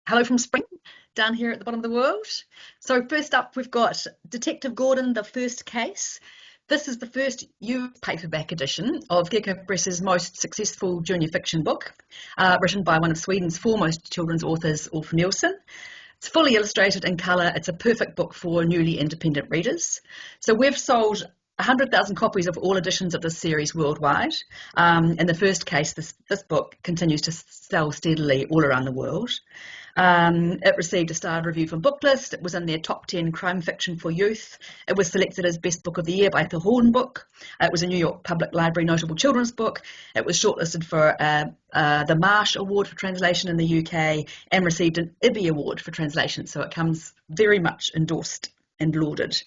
Hello from Spring, down here at the bottom of the world. So first up, we've got Detective Gordon, the First Case. This is the first US paperback edition of Gecko Press's most successful junior fiction book, written by one of Sweden's foremost children's authors, Ulf Nilsson. It's fully illustrated in colour. It's a perfect book for newly independent readers. So we've sold 100,000 copies of all editions of this series worldwide. In the first case, this book continues to sell steadily all around the world. It received a starred review from Booklist. It was in their top 10 crime fiction for youth. It was selected as Best Book of the Year by the Horn Book. It was a New York Public Library notable children's book. It was shortlisted for the Marsh Award for Translation in the UK and received an IBBY Award for Translation. So it comes very much endorsed and lauded.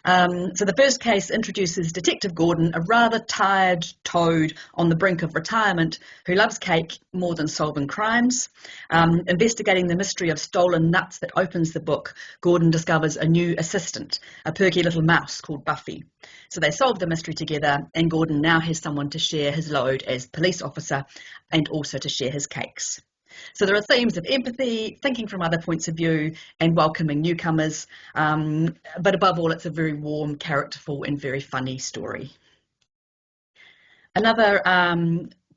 So the first case introduces Detective Gordon, a rather tired toad on the brink of retirement who loves cake more than solving crimes. Investigating the mystery of stolen nuts that opens the book, Gordon discovers a new assistant, a perky little mouse called Buffy. So they solve the mystery together, and Gordon now has someone to share his load as police officer and also to share his cakes. So there are themes of empathy, thinking from other points of view, and welcoming newcomers. But above all, it's a very warm, characterful, and very funny story. Another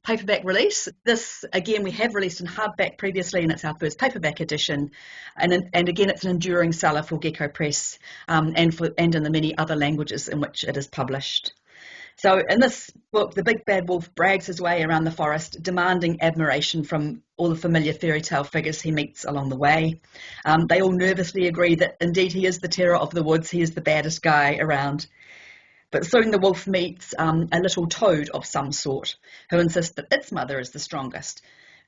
paperback release. This, again, we have released in hardback previously, and it's our first paperback edition. And again, it's an enduring seller for Gecko Press and in the many other languages in which it is published. So in this book, the big bad wolf brags his way around the forest, demanding admiration from all the familiar fairy tale figures he meets along the way. They all nervously agree that indeed he is the terror of the woods, he is the baddest guy around. But soon the wolf meets a little toad of some sort, who insists that its mother is the strongest,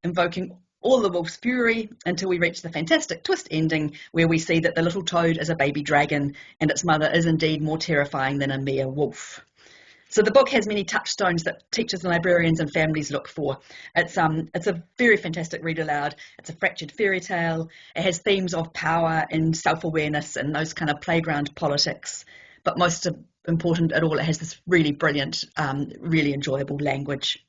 invoking all the wolf's fury until we reach the fantastic twist ending where we see that the little toad is a baby dragon and its mother is indeed more terrifying than a mere wolf. So the book has many touchstones that teachers and librarians and families look for. It's a very fantastic read aloud. It's a fractured fairy tale. It has themes of power and self-awareness and those kind of playground politics. But most important at all, it has this really brilliant, really enjoyable language.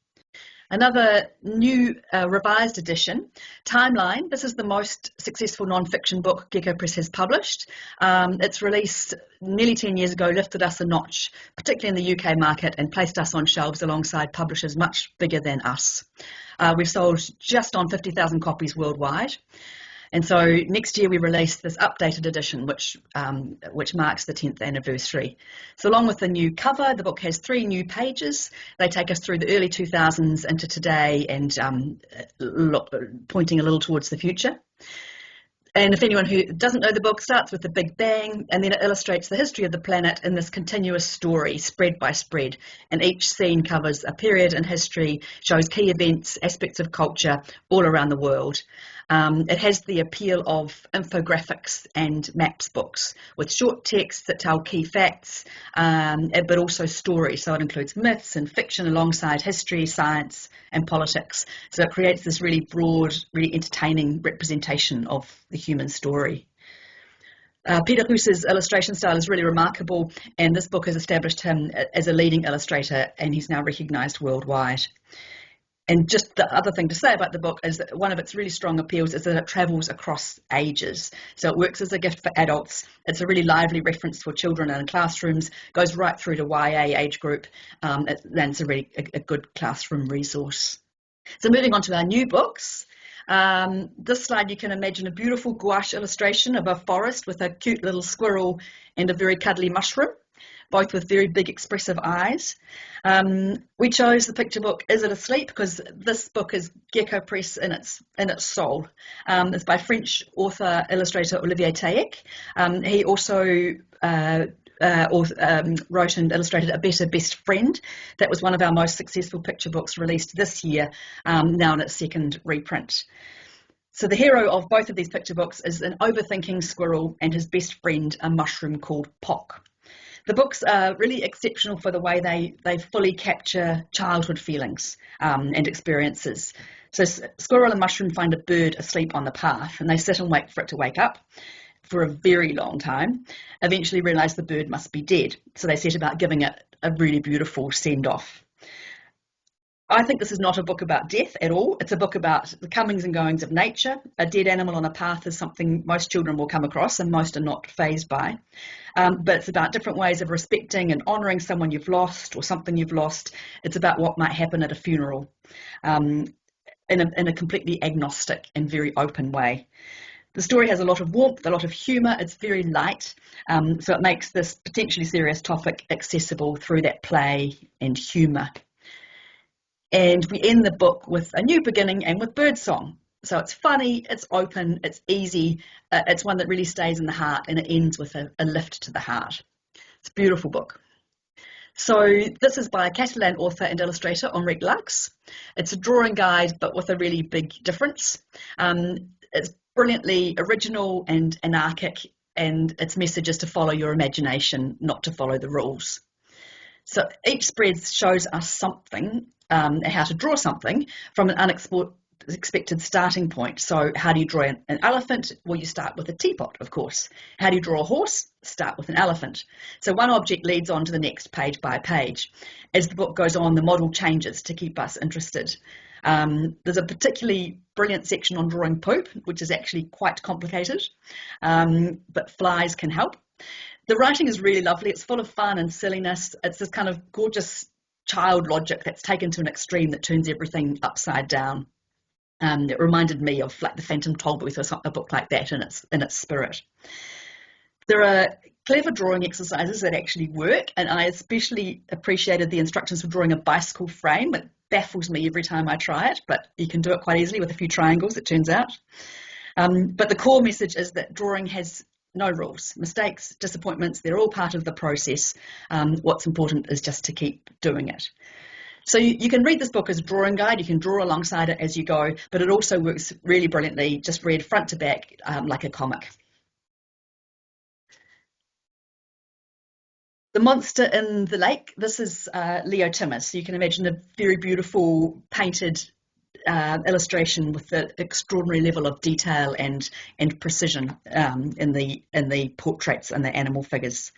Another new revised edition, Timeline. This is the most successful non-fiction book Gecko Press has published. Its release nearly 10 years ago lifted us a notch, particularly in the UK market, and placed us on shelves alongside publishers much bigger than us. We've sold just on 50,000 copies worldwide. And so next year we release this updated edition, which marks the 10th anniversary. So along with the new cover, the book has 3 new pages. They take us through the early 2000s into today and pointing a little towards the future. And if anyone who doesn't know the book, starts with the Big Bang, and then it illustrates the history of the planet in this continuous story, spread by spread. And each scene covers a period in history, shows key events, aspects of culture all around the world. It has the appeal of infographics and maps books with short texts that tell key facts, but also stories. So it includes myths and fiction alongside history, science, and politics. So it creates this really broad, really entertaining representation of the human story. Peter Huss's illustration style is really remarkable, and this book has established him as a leading illustrator, and he's now recognised worldwide. And just the other thing to say about the book is that one of its really strong appeals is that it travels across ages. So it works as a gift for adults. It's a really lively reference for children in classrooms, goes right through to YA age group, and it's a really a good classroom resource. So moving on to our new books. This slide, you can imagine a beautiful gouache illustration of a forest with a cute little squirrel and a very cuddly mushroom, both with very big expressive eyes. We chose the picture book Is It Asleep? Because this book is Gecko Press in its soul. It's by French author illustrator Olivier Taïek. He also wrote and illustrated A Better Best Friend. That was one of our most successful picture books released this year, now in its second reprint. So the hero of both of these picture books is an overthinking squirrel and his best friend, a mushroom called Pock. The books are really exceptional for the way they fully capture childhood feelings and experiences. So Squirrel and Mushroom find a bird asleep on the path, and they sit and wait for it to wake up for a very long time, eventually realise the bird must be dead. So they set about giving it a really beautiful send-off. I think this is not a book about death at all. It's a book about the comings and goings of nature. A dead animal on a path is something most children will come across and most are not fazed by. But it's about different ways of respecting and honouring someone you've lost or something you've lost. It's about what might happen at a funeral um, in a completely agnostic and very open way. The story has a lot of warmth, a lot of humour. It's very light, so it makes this potentially serious topic accessible through that play and humour. And we end the book with a new beginning and with birdsong. So it's funny, it's open, it's easy. It's one that really stays in the heart, and it ends with a lift to the heart. It's a beautiful book. So this is by a Catalan author and illustrator, Enric Lux. It's a drawing guide, but with a really big difference. It's brilliantly original and anarchic, and its message is to follow your imagination, not to follow the rules. So each spread shows us something, how to draw something from an unexpected starting point. So how do you draw an elephant? Well, you start with a teapot, of course. How do you draw a horse? Start with an elephant. So one object leads on to the next page by page. As the book goes on, the model changes to keep us interested. There's a particularly brilliant section on drawing poop, which is actually quite complicated, but flies can help. The writing is really lovely. It's full of fun and silliness. It's this kind of gorgeous child logic that's taken to an extreme that turns everything upside down. It reminded me of like The Phantom Tollbooth or a book like that in its spirit. There are clever drawing exercises that actually work, and I especially appreciated the instructions for drawing a bicycle frame. It baffles me every time I try it, but you can do it quite easily with a few triangles, it turns out. But the core message is that drawing has no rules. Mistakes, disappointments, they're all part of the process. What's important is just to keep doing it. So you can read this book as a drawing guide, you can draw alongside it as you go, but it also works really brilliantly, just read front to back like a comic. The Monster in the Lake, this is Leo Timmers. So you can imagine a very beautiful painted illustration with the extraordinary level of detail and precision in the portraits and the animal figures.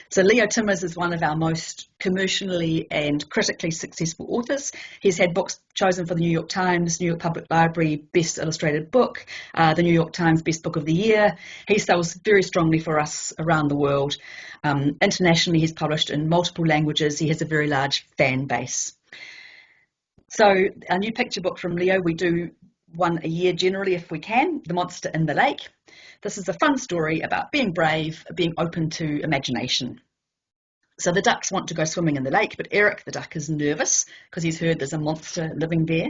So Leo Timmers is one of our most commercially and critically successful authors. He's had books chosen for the New York Times, New York Public Library Best Illustrated Book, the New York Times Best Book of the Year. He sells very strongly for us around the world. Internationally, he's published in multiple languages. He has a very large fan base. So our new picture book from Leo, we do one a year generally if we can, The Monster in the Lake. This is a fun story about being brave, being open to imagination. So the ducks want to go swimming in the lake, but Eric the duck is nervous because he's heard there's a monster living there.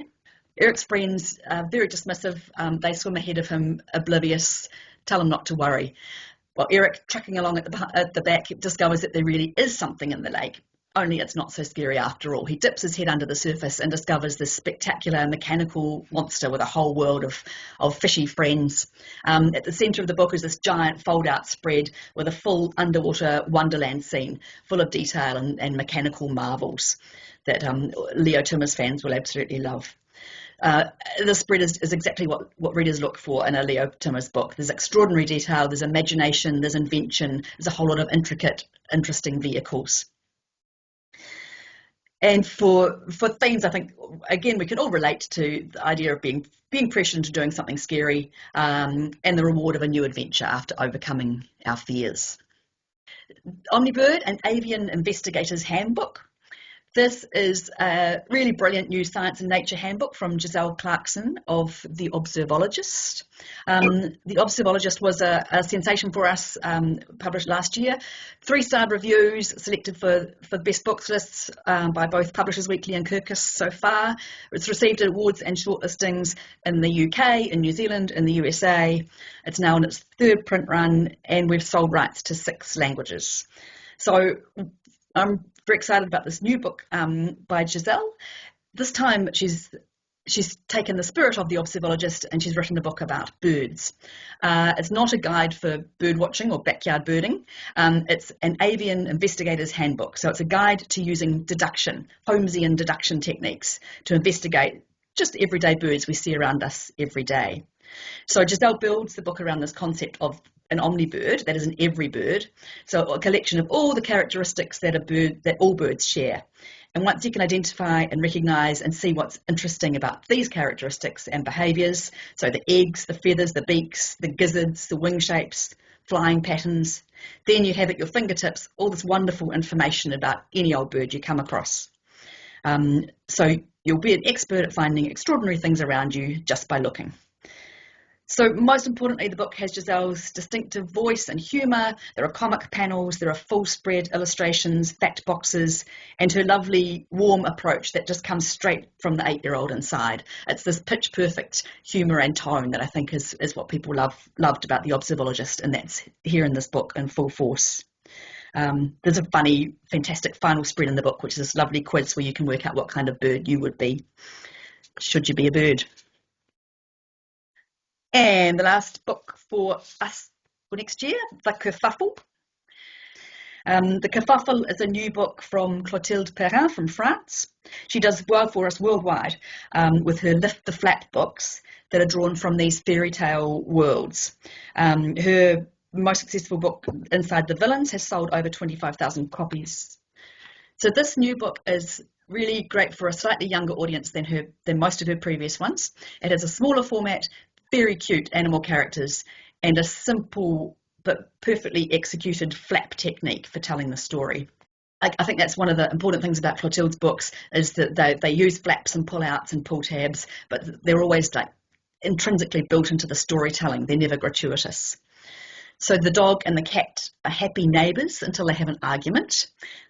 Eric's friends are very dismissive. They swim ahead of him, oblivious, tell him not to worry. Well, Eric, trucking along at the back, discovers that there really is something in the lake. Only it's not so scary after all. He dips his head under the surface and discovers this spectacular mechanical monster with a whole world of fishy friends. At the centre of the book is this giant fold-out spread with a full underwater wonderland scene full of detail and mechanical marvels that Leo Timmers fans will absolutely love. The spread is exactly what readers look for in a Leo Timmers book. There's extraordinary detail, there's imagination, there's invention, there's a whole lot of intricate, interesting vehicles. And for themes, I think, again, we can all relate to the idea of being pressured into doing something scary and the reward of a new adventure after overcoming our fears. Omnibird, an avian investigator's handbook. This is a really brilliant new science and nature handbook from Giselle Clarkson of The Observologist. The Observologist was a sensation for us, published last year. 3-star reviews selected for best books lists by both Publishers Weekly and Kirkus so far. It's received awards and shortlistings in the UK, in New Zealand, in the USA. It's now in its 3rd print run, and we've sold rights to 6 languages. So I'm very excited about this new book by Giselle. This time she's taken the spirit of The Observologist and she's written a book about birds. It's not a guide for bird watching or backyard birding. It's an avian investigator's handbook. So it's a guide to using deduction, Holmesian deduction techniques to investigate just everyday birds we see around us every day. So Giselle builds the book around this concept of an omnibird, that is an every bird, so a collection of all the characteristics that all birds share. And once you can identify and recognise and see what's interesting about these characteristics and behaviours, so the eggs, the feathers, the beaks, the gizzards, the wing shapes, flying patterns, then you have at your fingertips all this wonderful information about any old bird you come across. So you'll be an expert at finding extraordinary things around you just by looking. So most importantly, the book has Giselle's distinctive voice and humour. There are comic panels, there are full spread illustrations, fact boxes, and her lovely warm approach that just comes straight from the 8-year-old inside. It's this pitch perfect humour and tone that I think is what people loved about The Observologist, and that's here in this book in full force. There's a funny, fantastic final spread in the book, which is this lovely quiz where you can work out what kind of bird you would be, should you be a bird. And the last book for us for next year, The Kerfuffle. The Kerfuffle is a new book from Clotilde Perrin from France. She does well for us worldwide with her Lift the Flap books that are drawn from these fairy tale worlds. Her most successful book, Inside the Villains, has sold over 25,000 copies. So this new book is really great for a slightly younger audience than most of her previous ones. It has a smaller format, very cute animal characters, and a simple but perfectly executed flap technique for telling the story. I think that's one of the important things about Clotilde's books, is that they use flaps and pull-outs and pull tabs, but they're always like intrinsically built into the storytelling. They're never gratuitous. So the dog and the cat are happy neighbours until they have an argument.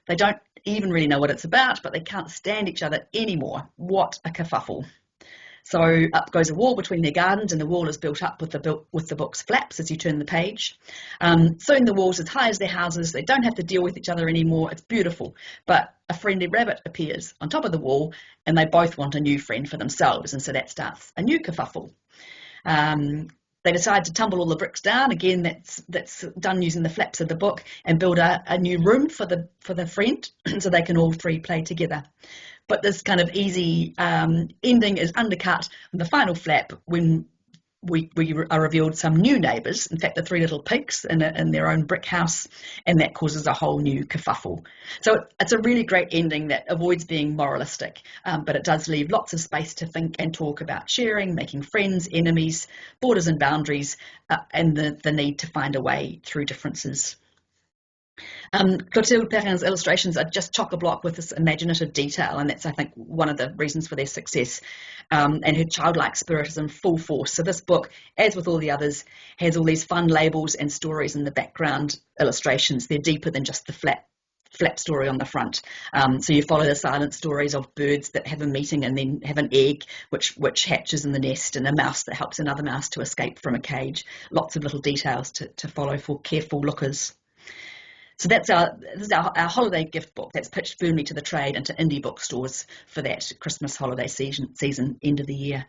They don't even really know what it's about, but they can't stand each other anymore. What a kerfuffle. So up goes a wall between their gardens, and the wall is built up with the book's flaps as you turn the page. Soon the wall's as high as their houses. They don't have to deal with each other anymore. It's beautiful. But a friendly rabbit appears on top of the wall, and they both want a new friend for themselves, and so that starts a new kerfuffle. They decide to tumble all the bricks down. Again, that's done using the flaps of the book, and build a new room for the friend, so they can all three play together. But this kind of easy ending is undercut in the final flap when we are revealed some new neighbours. In fact, the three little pigs in their own brick house, and that causes a whole new kerfuffle. So it's a really great ending that avoids being moralistic, but it does leave lots of space to think and talk about sharing, making friends, enemies, borders and boundaries, and the need to find a way through differences. Clotilde Perrin's illustrations are just chock-a-block with this imaginative detail, and that's, I think, one of the reasons for their success. And her childlike spirit is in full force. So this book, as with all the others, has all these fun labels and stories in the background illustrations. They're deeper than just the flap story on the front. So you follow the silent stories of birds that have a meeting and then have an egg which hatches in the nest, and a mouse that helps another mouse to escape from a cage. Lots of little details to follow for careful lookers. So this is our holiday gift book that's pitched firmly to the trade and to indie bookstores for that Christmas holiday season end of the year.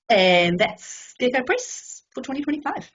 And that's Gecko Press for 2025.